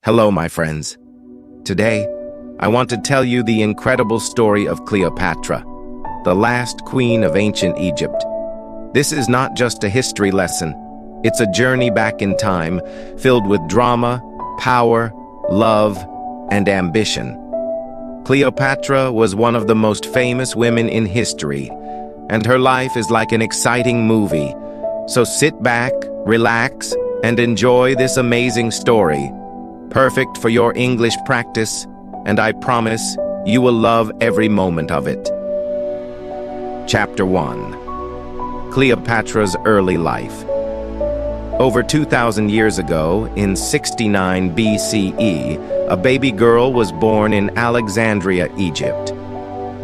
Hello, my friends. Today, I want to tell you the incredible story of Cleopatra, the last queen of ancient Egypt. This is not just a history lesson. It's a journey back in time, filled with drama, power, love, and ambition. Cleopatra was one of the most famous women in history, and her life is like an exciting movie. So sit back, relax, and enjoy this amazing story. Perfect for your English practice, and I promise you will love every moment of it. Chapter 1. Cleopatra's Early Life. Over 2,000 years ago, in 69 BCE, a baby girl was born in Alexandria, Egypt.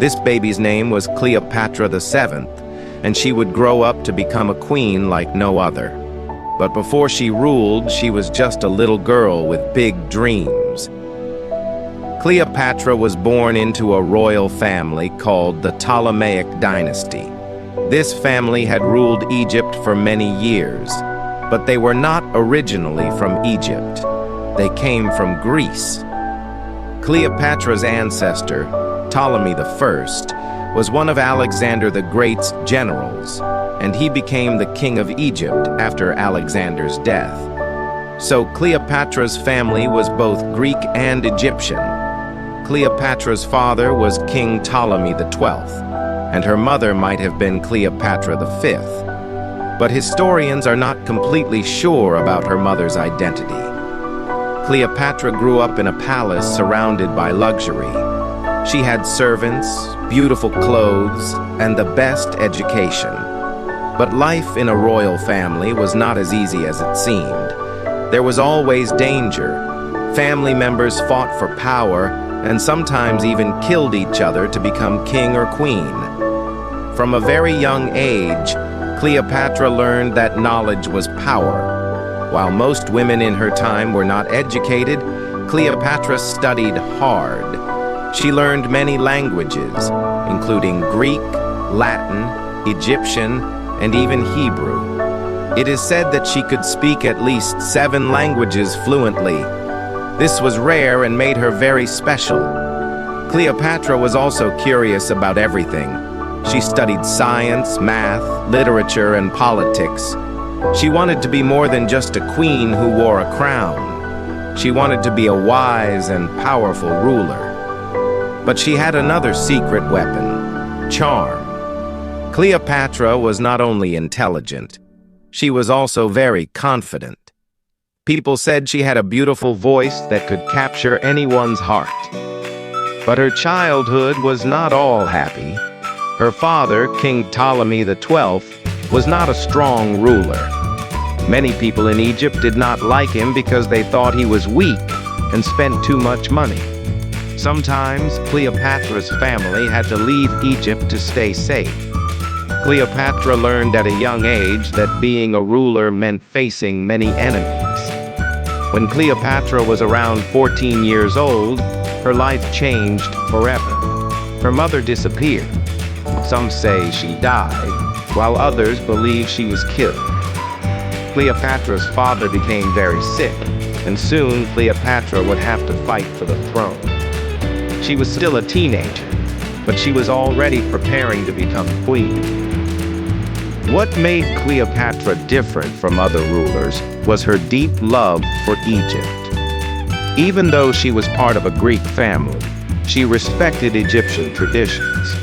This baby's name was Cleopatra VII, and she would grow up to become a queen like no other. But before she ruled, she was just a little girl with big dreams. Cleopatra was born into a royal family called the Ptolemaic dynasty. This family had ruled Egypt for many years, but they were not originally from Egypt. They came from Greece. Cleopatra's ancestor, Ptolemy I, was one of Alexander the Great's generals, and he became the king of Egypt after Alexander's death. So Cleopatra's family was both Greek and Egyptian. Cleopatra's father was King Ptolemy XII, and her mother might have been Cleopatra V. But historians are not completely sure about her mother's identity. Cleopatra grew up in a palace surrounded by luxury. She had servants, beautiful clothes, and the best education. But life in a royal family was not as easy as it seemed. There was always danger. Family members fought for power and sometimes even killed each other to become king or queen. From a very young age, Cleopatra learned that knowledge was power. While most women in her time were not educated, Cleopatra studied hard. She learned many languages, including Greek, Latin, Egyptian, and even Hebrew. It is said that she could speak at least 7 languages fluently. This was rare and made her very special. Cleopatra was also curious about everything. She studied science, math, literature, and politics. She wanted to be more than just a queen who wore a crown. She wanted to be a wise and powerful ruler. But she had another secret weapon: charm. Cleopatra was not only intelligent, she was also very confident. People said she had a beautiful voice that could capture anyone's heart. But her childhood was not all happy. Her father, King Ptolemy XII, was not a strong ruler. Many people in Egypt did not like him because they thought he was weak and spent too much money. Sometimes Cleopatra's family had to leave Egypt to stay safe. Cleopatra learned at a young age that being a ruler meant facing many enemies. When Cleopatra was around 14 years old, her life changed forever. Her mother disappeared. Some say she died, while others believe she was killed. Cleopatra's father became very sick, and soon Cleopatra would have to fight for the throne. She was still a teenager, but she was already preparing to become queen. What made Cleopatra different from other rulers was her deep love for Egypt. Even though she was part of a Greek family, she respected Egyptian traditions.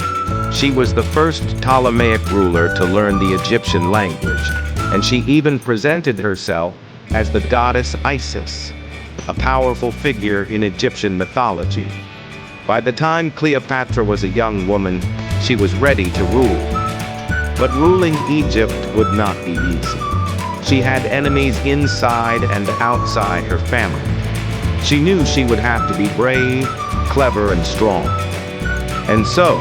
She was the first Ptolemaic ruler to learn the Egyptian language, and she even presented herself as the goddess Isis, a powerful figure in Egyptian mythology. By the time Cleopatra was a young woman, she was ready to rule. But ruling Egypt would not be easy. She had enemies inside and outside her family. She knew she would have to be brave, clever, and strong. And so,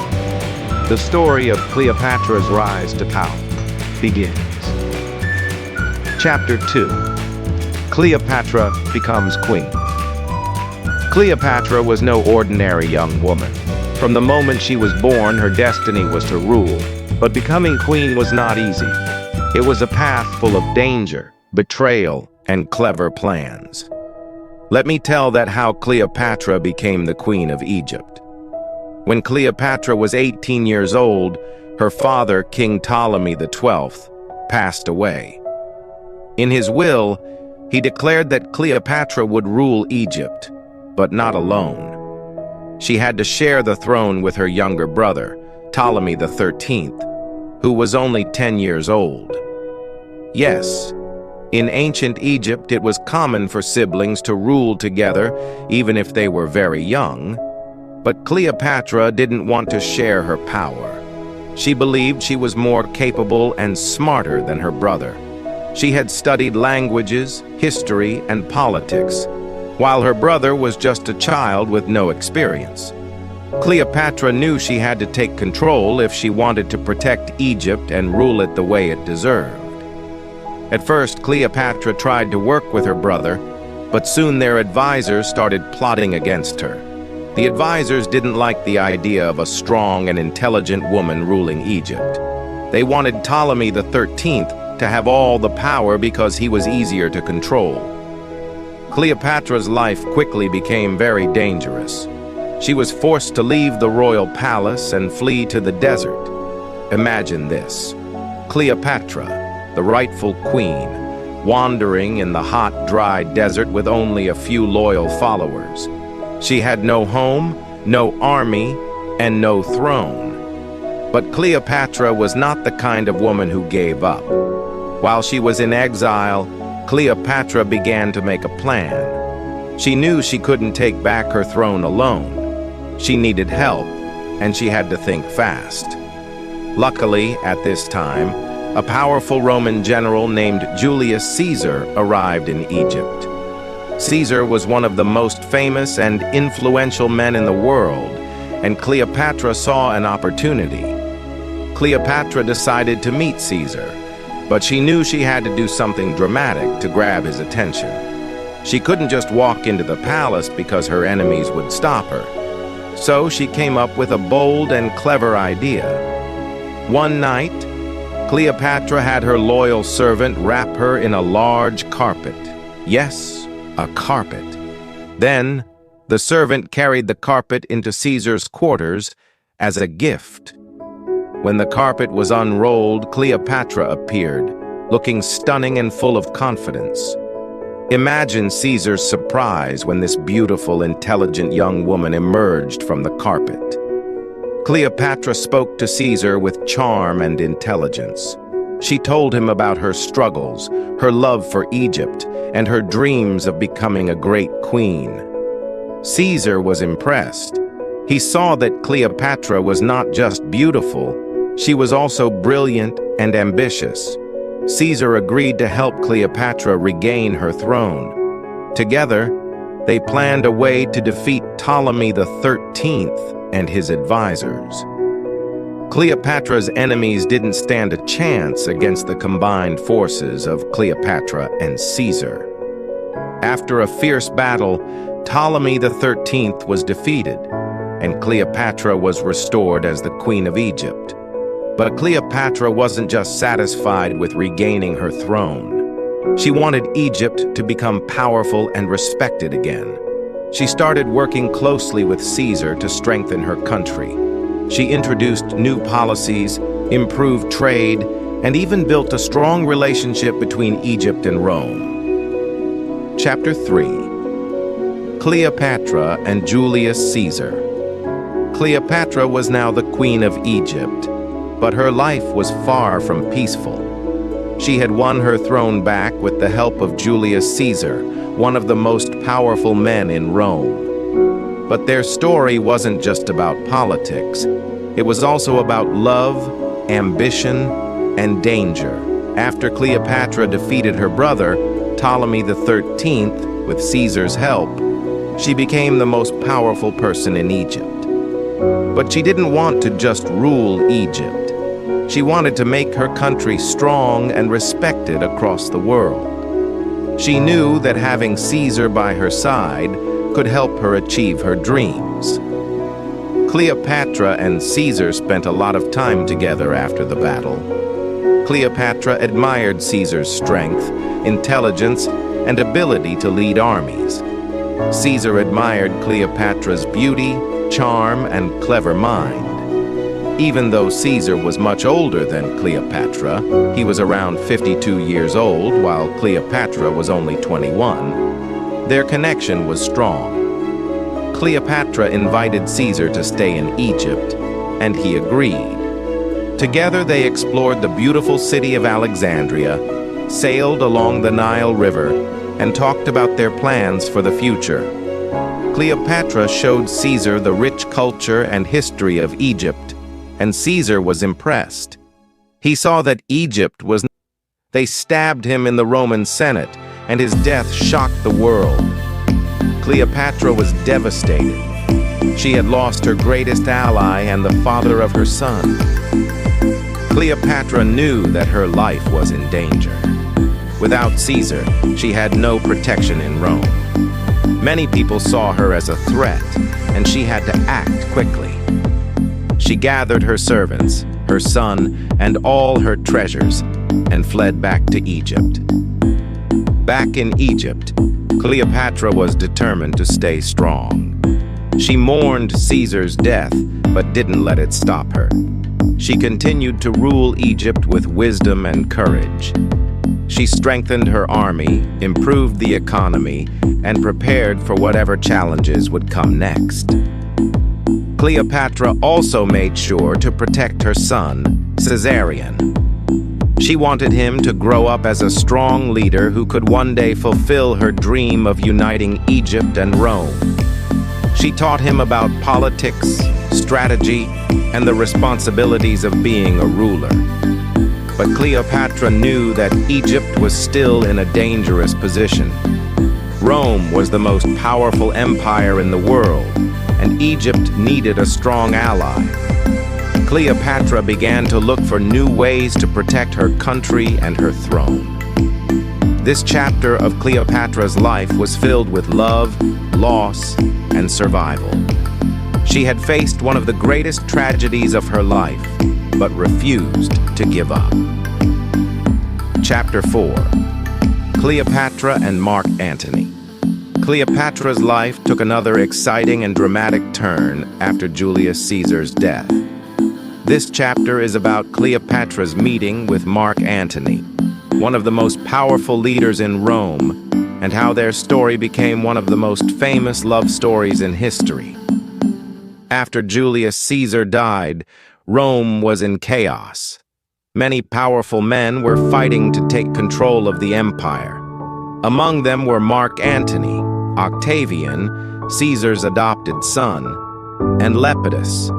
the story of Cleopatra's rise to power begins. Chapter 2. Cleopatra becomes queen. Cleopatra was no ordinary young woman. From the moment she was born, her destiny was to rule. But becoming queen was not easy. It was a path full of danger, betrayal, and clever plans. Let me tell that how Cleopatra became the queen of Egypt. When Cleopatra was 18 years old, her father, King Ptolemy XII, passed away. In his will, he declared that Cleopatra would rule Egypt, but not alone. She had to share the throne with her younger brother, Ptolemy XIII, who was only 10 years old. Yes, in ancient Egypt it was common for siblings to rule together even if they were very young, but Cleopatra didn't want to share her power. She believed she was more capable and smarter than her brother. She had studied languages, history, and politics, while her brother was just a child with no experience. Cleopatra knew she had to take control if she wanted to protect Egypt and rule it the way it deserved. At first, Cleopatra tried to work with her brother, but soon their advisors started plotting against her. The advisors didn't like the idea of a strong and intelligent woman ruling Egypt. They wanted Ptolemy XIII to have all the power because he was easier to control. Cleopatra's life quickly became very dangerous. She was forced to leave the royal palace and flee to the desert. Imagine this: Cleopatra, the rightful queen, wandering in the hot, dry desert with only a few loyal followers. She had no home, no army, and no throne. But Cleopatra was not the kind of woman who gave up. While she was in exile, Cleopatra began to make a plan. She knew she couldn't take back her throne alone. She needed help, and she had to think fast. Luckily, at this time, a powerful Roman general named Julius Caesar arrived in Egypt. Caesar was one of the most famous and influential men in the world, and Cleopatra saw an opportunity. Cleopatra decided to meet Caesar, but she knew she had to do something dramatic to grab his attention. She couldn't just walk into the palace because her enemies would stop her. So she came up with a bold and clever idea. One night, Cleopatra had her loyal servant wrap her in a large carpet. Yes, a carpet. Then, the servant carried the carpet into Caesar's quarters as a gift. When the carpet was unrolled, Cleopatra appeared, looking stunning and full of confidence. Imagine Caesar's surprise when this beautiful, intelligent young woman emerged from the carpet. Cleopatra spoke to Caesar with charm and intelligence. She told him about her struggles, her love for Egypt, and her dreams of becoming a great queen. Caesar was impressed. He saw that Cleopatra was not just beautiful, she was also brilliant and ambitious. Caesar agreed to help Cleopatra regain her throne. Together, they planned a way to defeat Ptolemy XIII and his advisors. Cleopatra's enemies didn't stand a chance against the combined forces of Cleopatra and Caesar. After a fierce battle, Ptolemy XIII was defeated, and Cleopatra was restored as the Queen of Egypt. But Cleopatra wasn't just satisfied with regaining her throne. She wanted Egypt to become powerful and respected again. She started working closely with Caesar to strengthen her country. She introduced new policies, improved trade, and even built a strong relationship between Egypt and Rome. Chapter 3. Cleopatra and Julius Caesar. Cleopatra was now the Queen of Egypt, but her life was far from peaceful. She had won her throne back with the help of Julius Caesar, one of the most powerful men in Rome. But their story wasn't just about politics. It was also about love, ambition, and danger. After Cleopatra defeated her brother, Ptolemy XIII, with Caesar's help, she became the most powerful person in Egypt. But she didn't want to just rule Egypt. She wanted to make her country strong and respected across the world. She knew that having Caesar by her side could help her achieve her dreams. Cleopatra and Caesar spent a lot of time together after the battle. Cleopatra admired Caesar's strength, intelligence, and ability to lead armies. Caesar admired Cleopatra's beauty, charm, and clever mind. Even though Caesar was much older than Cleopatra, he was around 52 years old, while Cleopatra was only 21, their connection was strong. Cleopatra invited Caesar to stay in Egypt, and he agreed. Together they explored the beautiful city of Alexandria, sailed along the Nile River, and talked about their plans for the future. Cleopatra showed Caesar the rich culture and history of Egypt, and Caesar was impressed. He saw that Egypt was... They stabbed him in the Roman Senate, and his death shocked the world. Cleopatra was devastated. She had lost her greatest ally and the father of her son. Cleopatra knew that her life was in danger. Without Caesar, she had no protection in Rome. Many people saw her as a threat, and she had to act quickly. She gathered her servants, her son, and all her treasures, and fled back to Egypt. Back in Egypt, Cleopatra was determined to stay strong. She mourned Caesar's death, but didn't let it stop her. She continued to rule Egypt with wisdom and courage. She strengthened her army, improved the economy, and prepared for whatever challenges would come next. Cleopatra also made sure to protect her son, Caesarion. She wanted him to grow up as a strong leader who could one day fulfill her dream of uniting Egypt and Rome. She taught him about politics, strategy, and the responsibilities of being a ruler. But Cleopatra knew that Egypt was still in a dangerous position. Rome was the most powerful empire in the world, and Egypt needed a strong ally. Cleopatra began to look for new ways to protect her country and her throne. This chapter of Cleopatra's life was filled with love, loss, and survival. She had faced one of the greatest tragedies of her life, but refused to give up. Chapter 4. Cleopatra and Mark Antony. Cleopatra's life took another exciting and dramatic turn after Julius Caesar's death. This chapter is about Cleopatra's meeting with Mark Antony, one of the most powerful leaders in Rome, and how their story became one of the most famous love stories in history. After Julius Caesar died, Rome was in chaos. Many powerful men were fighting to take control of the empire. Among them were Mark Antony, Octavian, Caesar's adopted son, and Lepidus.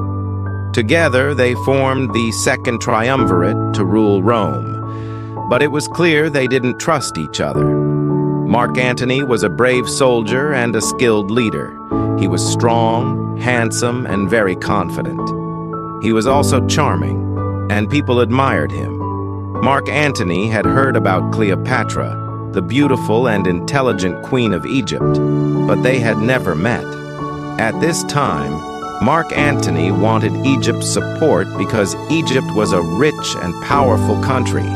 Together, they formed the Second Triumvirate to rule Rome. But it was clear they didn't trust each other. Mark Antony was a brave soldier and a skilled leader. He was strong, handsome, and very confident. He was also charming, and people admired him. Mark Antony had heard about Cleopatra, the beautiful and intelligent queen of Egypt, but they had never met. At this time, Mark Antony wanted Egypt's support because Egypt was a rich and powerful country.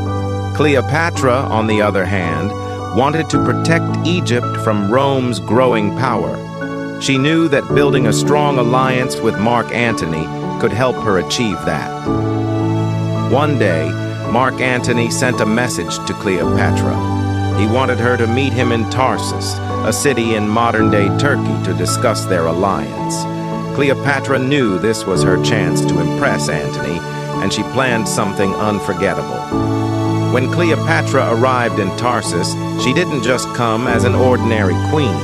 Cleopatra, on the other hand, wanted to protect Egypt from Rome's growing power. She knew that building a strong alliance with Mark Antony could help her achieve that. One day, Mark Antony sent a message to Cleopatra. He wanted her to meet him in Tarsus, a city in modern-day Turkey, to discuss their alliance. Cleopatra knew this was her chance to impress Antony, and she planned something unforgettable. When Cleopatra arrived in Tarsus, she didn't just come as an ordinary queen.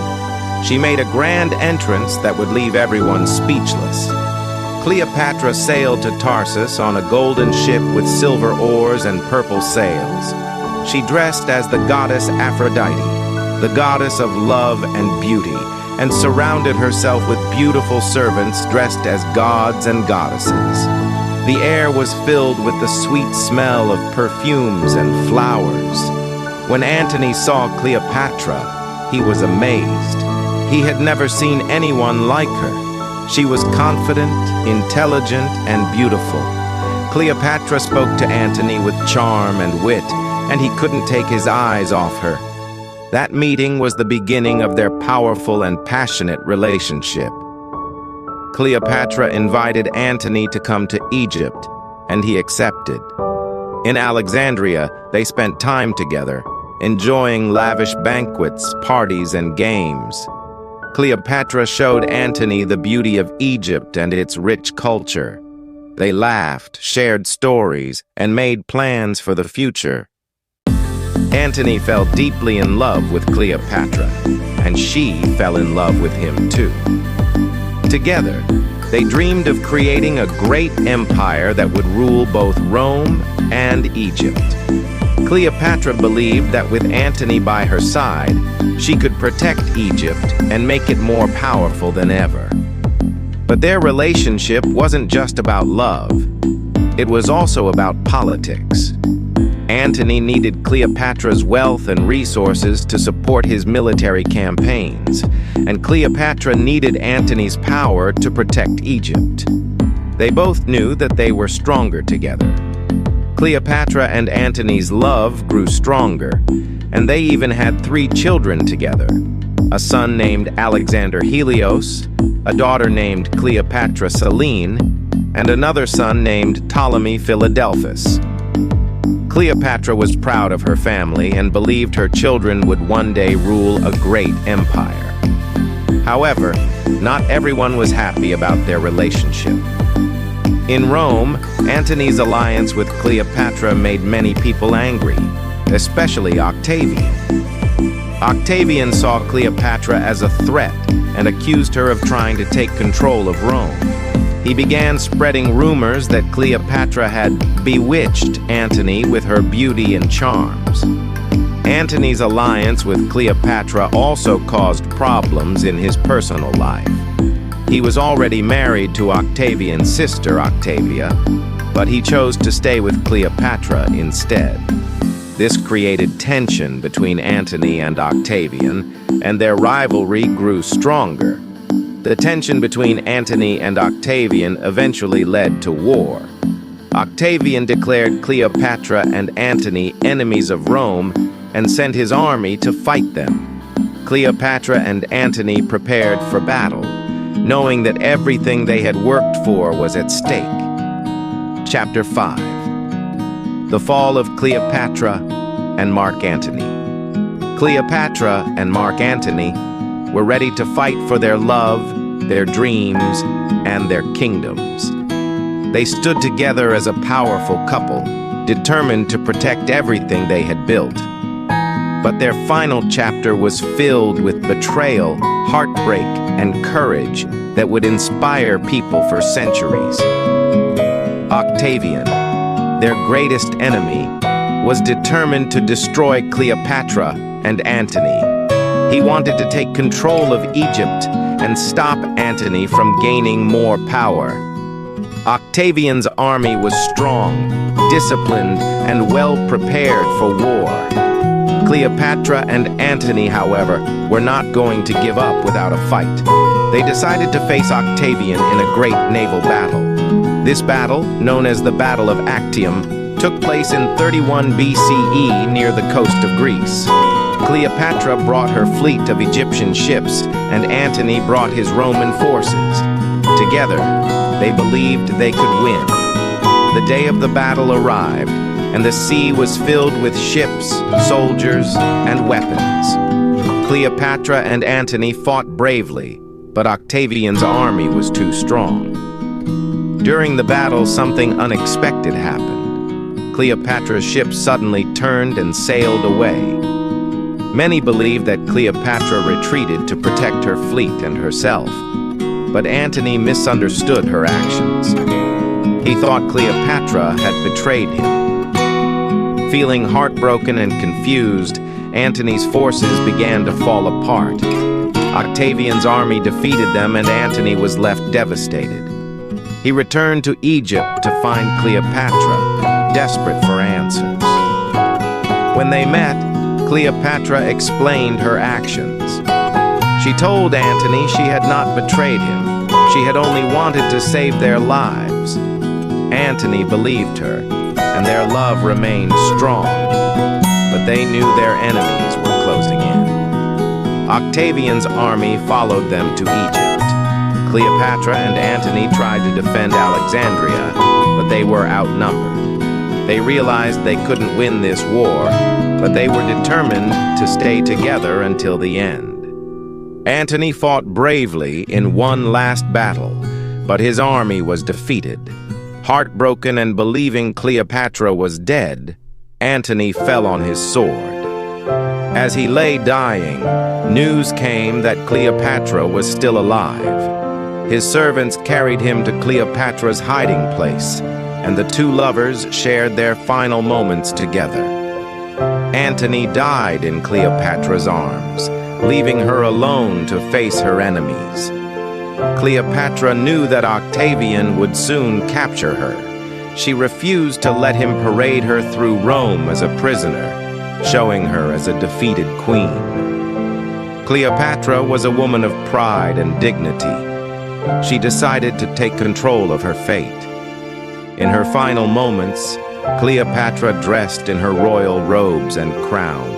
She made a grand entrance that would leave everyone speechless. Cleopatra sailed to Tarsus on a golden ship with silver oars and purple sails. She dressed as the goddess Aphrodite, the goddess of love and beauty, and surrounded herself with beautiful servants dressed as gods and goddesses. The air was filled with the sweet smell of perfumes and flowers. When Antony saw Cleopatra, he was amazed. He had never seen anyone like her. She was confident, intelligent, and beautiful. Cleopatra spoke to Antony with charm and wit, and he couldn't take his eyes off her. That meeting was the beginning of their powerful and passionate relationship. Cleopatra invited Antony to come to Egypt, and he accepted. In Alexandria, they spent time together, enjoying lavish banquets, parties, and games. Cleopatra showed Antony the beauty of Egypt and its rich culture. They laughed, shared stories, and made plans for the future. Antony fell deeply in love with Cleopatra, and she fell in love with him too. Together, they dreamed of creating a great empire that would rule both Rome and Egypt. Cleopatra believed that with Antony by her side, she could protect Egypt and make it more powerful than ever. But their relationship wasn't just about love. It was also about politics. Antony needed Cleopatra's wealth and resources to support his military campaigns, and Cleopatra needed Antony's power to protect Egypt. They both knew that they were stronger together. Cleopatra and Antony's love grew stronger, and they even had 3 children together: a son named Alexander Helios, a daughter named Cleopatra Selene, and another son named Ptolemy Philadelphus. Cleopatra was proud of her family and believed her children would one day rule a great empire. However, not everyone was happy about their relationship. In Rome, Antony's alliance with Cleopatra made many people angry, especially Octavian. Octavian saw Cleopatra as a threat and accused her of trying to take control of Rome. He began spreading rumors that Cleopatra had bewitched Antony with her beauty and charms. Antony's alliance with Cleopatra also caused problems in his personal life. He was already married to Octavian's sister, Octavia, but he chose to stay with Cleopatra instead. This created tension between Antony and Octavian, and their rivalry grew stronger. The tension between Antony and Octavian eventually led to war. Octavian declared Cleopatra and Antony enemies of Rome and sent his army to fight them. Cleopatra and Antony prepared for battle, knowing that everything they had worked for was at stake. Chapter 5. The Fall of Cleopatra and Mark Antony. Cleopatra and Mark Antony were ready to fight for their love, their dreams, and their kingdoms. They stood together as a powerful couple, determined to protect everything they had built. But their final chapter was filled with betrayal, heartbreak, and courage that would inspire people for centuries. Octavian, their greatest enemy, was determined to destroy Cleopatra and Antony. He wanted to take control of Egypt and stop Antony from gaining more power. Octavian's army was strong, disciplined, and well prepared for war. Cleopatra and Antony, however, were not going to give up without a fight. They decided to face Octavian in a great naval battle. This battle, known as the Battle of Actium, took place in 31 BCE near the coast of Greece. Cleopatra brought her fleet of Egyptian ships, and Antony brought his Roman forces. Together, they believed they could win. The day of the battle arrived, and the sea was filled with ships, soldiers, and weapons. Cleopatra and Antony fought bravely, but Octavian's army was too strong. During the battle, something unexpected happened. Cleopatra's ship suddenly turned and sailed away. Many believe that Cleopatra retreated to protect her fleet and herself, but Antony misunderstood her actions. He thought Cleopatra had betrayed him. Feeling heartbroken and confused, Antony's forces began to fall apart. Octavian's army defeated them, and Antony was left devastated. He returned to Egypt to find Cleopatra, desperate for answers. When they met, Cleopatra explained her actions. She told Antony she had not betrayed him. She had only wanted to save their lives. Antony believed her, and their love remained strong. But they knew their enemies were closing in. Octavian's army followed them to Egypt. Cleopatra and Antony tried to defend Alexandria, but they were outnumbered. They realized they couldn't win this war, but they were determined to stay together until the end. Antony fought bravely in one last battle, but his army was defeated. Heartbroken and believing Cleopatra was dead, Antony fell on his sword. As he lay dying, news came that Cleopatra was still alive. His servants carried him to Cleopatra's hiding place, and the two lovers shared their final moments together. Antony died in Cleopatra's arms, leaving her alone to face her enemies. Cleopatra knew that Octavian would soon capture her. She refused to let him parade her through Rome as a prisoner, showing her as a defeated queen. Cleopatra was a woman of pride and dignity. She decided to take control of her fate. In her final moments, Cleopatra dressed in her royal robes and crown.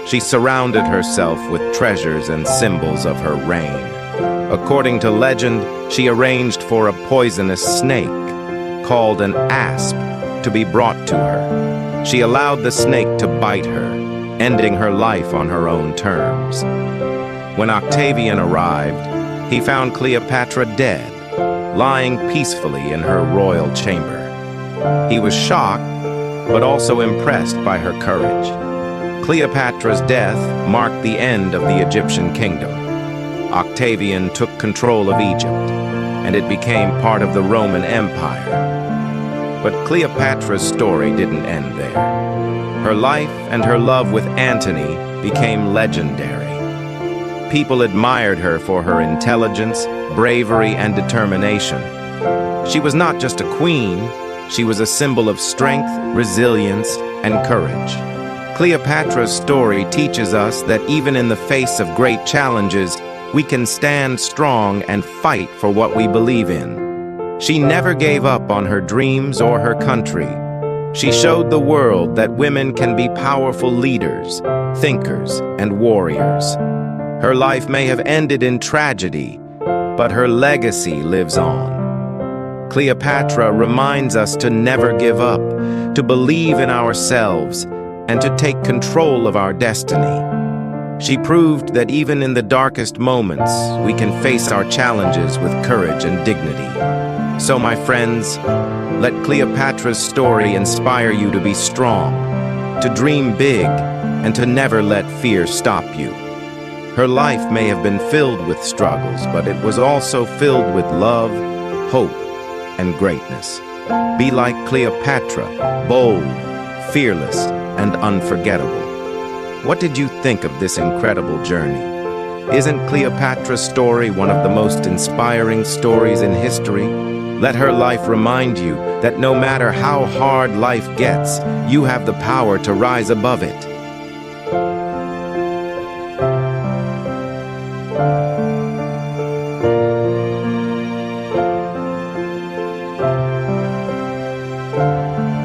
She surrounded herself with treasures and symbols of her reign. According to legend, she arranged for a poisonous snake, called an asp, to be brought to her. She allowed the snake to bite her, ending her life on her own terms. When Octavian arrived, he found Cleopatra dead, lying peacefully in her royal chamber. He was shocked, but also impressed by her courage. Cleopatra's death marked the end of the Egyptian kingdom. Octavian took control of Egypt, and it became part of the Roman Empire. But Cleopatra's story didn't end there. Her life and her love with Antony became legendary. People admired her for her intelligence, bravery, and determination. She was not just a queen, she was a symbol of strength, resilience, and courage. Cleopatra's story teaches us that even in the face of great challenges, we can stand strong and fight for what we believe in. She never gave up on her dreams or her country. She showed the world that women can be powerful leaders, thinkers, and warriors. Her life may have ended in tragedy, but her legacy lives on. Cleopatra reminds us to never give up, to believe in ourselves, and to take control of our destiny. She proved that even in the darkest moments, we can face our challenges with courage and dignity. So, my friends, let Cleopatra's story inspire you to be strong, to dream big, and to never let fear stop you. Her life may have been filled with struggles, but it was also filled with love, hope, and greatness. Be like Cleopatra, bold, fearless, and unforgettable. What did you think of this incredible journey? Isn't Cleopatra's story one of the most inspiring stories in history? Let her life remind you that no matter how hard life gets, you have the power to rise above it.